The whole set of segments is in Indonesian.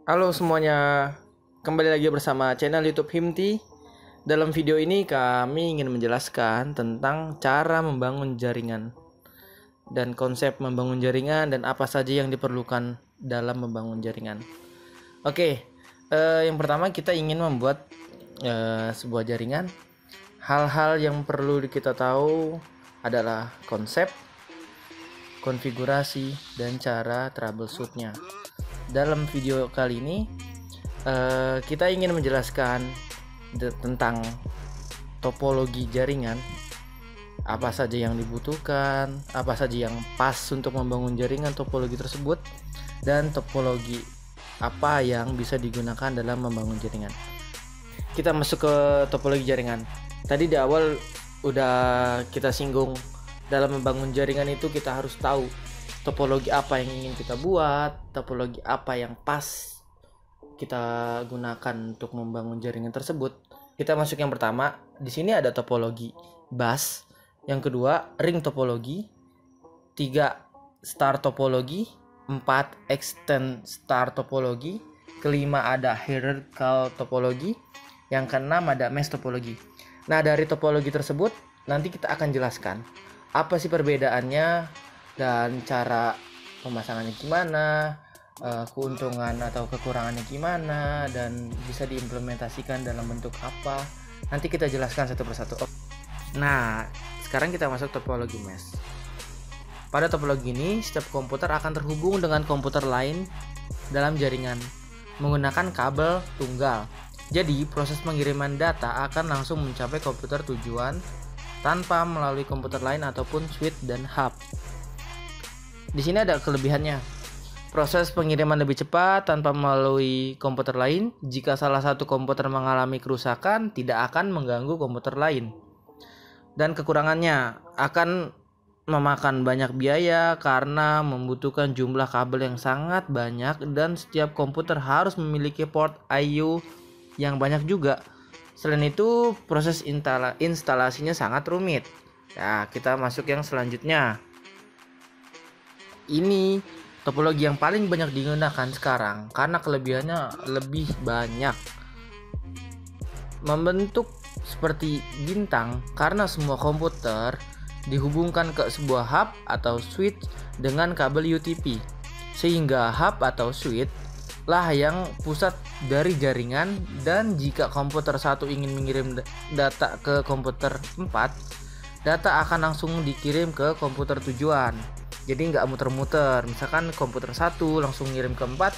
Halo semuanya, kembali lagi bersama channel YouTube Himti. Dalam video ini kami ingin menjelaskan tentang cara membangun jaringan dan konsep membangun jaringan dan apa saja yang diperlukan dalam membangun jaringan. Oke, yang pertama kita ingin membuat sebuah jaringan. Hal-hal yang perlu kita tahu adalah konsep, konfigurasi, dan cara troubleshootnya. Dalam video kali ini kita ingin menjelaskan tentang topologi jaringan, apa saja yang dibutuhkan, apa saja yang pas untuk membangun jaringan topologi tersebut, dan topologi apa yang bisa digunakan dalam membangun jaringan. Kita masuk ke topologi jaringan. Tadi di awal udah kita singgung, dalam membangun jaringan itu kita harus tahu topologi apa yang ingin kita buat, topologi apa yang pas kita gunakan untuk membangun jaringan tersebut. Kita masuk yang pertama. Di sini ada topologi bus, yang kedua ring topologi, 3 star topologi, 4 extend star topologi, kelima ada hierarchical topologi, yang keenam ada mesh topologi. Nah, dari topologi tersebut nanti kita akan jelaskan apa sih perbedaannya dan cara pemasangannya gimana, keuntungan atau kekurangannya gimana, dan bisa diimplementasikan dalam bentuk apa. Nanti kita jelaskan satu persatu. Nah, sekarang kita masuk topologi mesh. Pada topologi ini, setiap komputer akan terhubung dengan komputer lain dalam jaringan menggunakan kabel tunggal. Jadi, proses pengiriman data akan langsung mencapai komputer tujuan tanpa melalui komputer lain ataupun switch dan hub. Di sini ada kelebihannya. Proses pengiriman lebih cepat tanpa melalui komputer lain. Jika salah satu komputer mengalami kerusakan, tidak akan mengganggu komputer lain. Dan kekurangannya akan memakan banyak biaya karena membutuhkan jumlah kabel yang sangat banyak dan setiap komputer harus memiliki port I/O yang banyak juga. Selain itu, proses instalasinya sangat rumit. Nah, kita masuk yang selanjutnya. Ini topologi yang paling banyak digunakan sekarang karena kelebihannya lebih banyak. Membentuk seperti bintang karena semua komputer dihubungkan ke sebuah hub atau switch dengan kabel UTP. Sehingga hub atau switch lah yang pusat dari jaringan, dan jika komputer 1 ingin mengirim data ke komputer 4, data akan langsung dikirim ke komputer tujuan. Jadi nggak muter-muter. Misalkan komputer 1 langsung ngirim ke 4,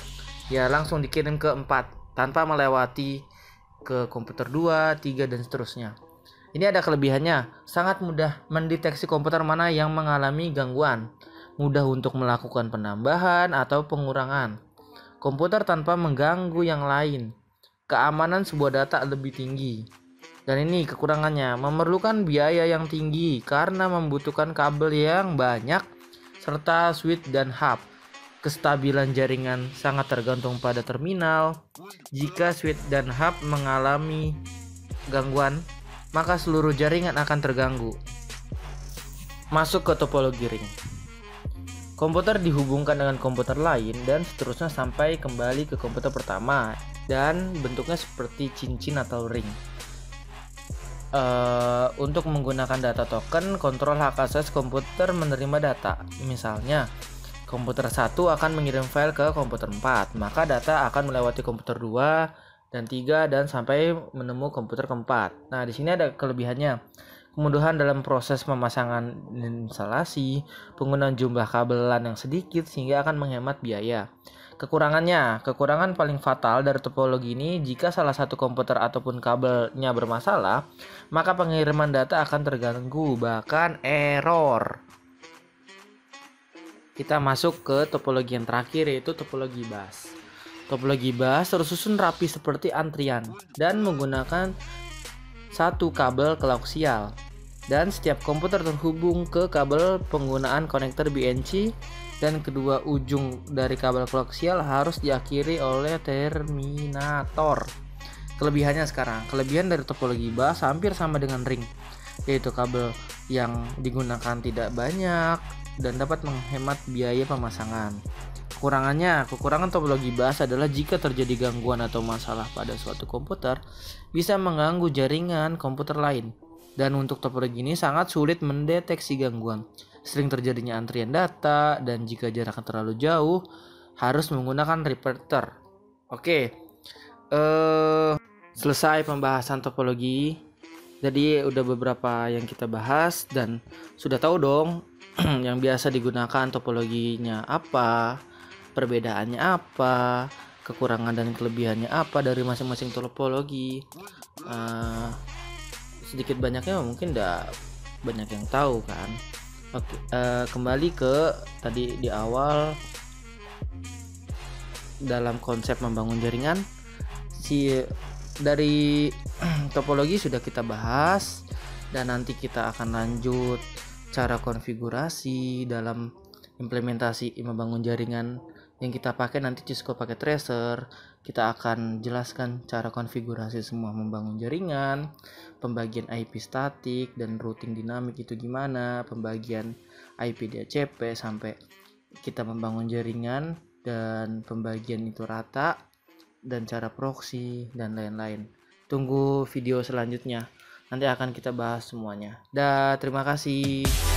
ya langsung dikirim ke 4 tanpa melewati ke komputer 2, 3 dan seterusnya. Ini ada kelebihannya, sangat mudah mendeteksi komputer mana yang mengalami gangguan, mudah untuk melakukan penambahan atau pengurangan komputer tanpa mengganggu yang lain. Keamanan sebuah data lebih tinggi. Dan ini kekurangannya, memerlukan biaya yang tinggi karena membutuhkan kabel yang banyak serta switch dan hub. Kestabilan jaringan sangat tergantung pada terminal. Jika switch dan hub mengalami gangguan, maka seluruh jaringan akan terganggu. Masuk ke topologi ring. Komputer dihubungkan dengan komputer lain dan seterusnya sampai kembali ke komputer pertama, dan bentuknya seperti cincin atau ring. Untuk menggunakan data token, kontrol hak akses komputer menerima data. Misalnya, komputer 1 akan mengirim file ke komputer 4, maka data akan melewati komputer 2 dan 3 dan sampai menemu komputer keempat. Nah, di sini ada kelebihannya. Kemudahan dalam proses pemasangan dan instalasi, penggunaan jumlah kabelan yang sedikit sehingga akan menghemat biaya. Kekurangan paling fatal dari topologi ini, jika salah satu komputer ataupun kabelnya bermasalah, maka pengiriman data akan terganggu, bahkan error. Kita masuk ke topologi yang terakhir, yaitu topologi bus. Topologi bus tersusun rapi seperti antrian dan menggunakan satu kabel koaksial, dan setiap komputer terhubung ke kabel penggunaan konektor BNC, dan kedua ujung dari kabel koaksial harus diakhiri oleh terminator. Kelebihannya sekarang, kelebihan dari topologi bus hampir sama dengan ring, yaitu kabel yang digunakan tidak banyak dan dapat menghemat biaya pemasangan. Kekurangan topologi bus adalah jika terjadi gangguan atau masalah pada suatu komputer, bisa mengganggu jaringan komputer lain. Dan untuk topologi ini sangat sulit mendeteksi gangguan. Sering terjadinya antrian data, dan jika jaraknya terlalu jauh, harus menggunakan repeater. Oke, selesai pembahasan topologi. Jadi udah beberapa yang kita bahas dan sudah tahu dong yang biasa digunakan topologinya apa, perbedaannya apa, kekurangan dan kelebihannya apa dari masing-masing topologi. Sedikit banyaknya mungkin udah banyak yang tahu kan. Oke, kembali ke tadi di awal dalam konsep membangun jaringan. Dari topologi sudah kita bahas, dan nanti kita akan lanjut cara konfigurasi dalam implementasi membangun jaringan yang kita pakai nanti Cisco pakai tracer. Kita akan jelaskan cara konfigurasi semua membangun jaringan, pembagian IP statik dan routing dinamik itu gimana, pembagian IP DHCP sampai kita membangun jaringan dan pembagian itu rata, dan cara proxy dan lain-lain. Tunggu video selanjutnya, nanti akan kita bahas semuanya. Terima kasih.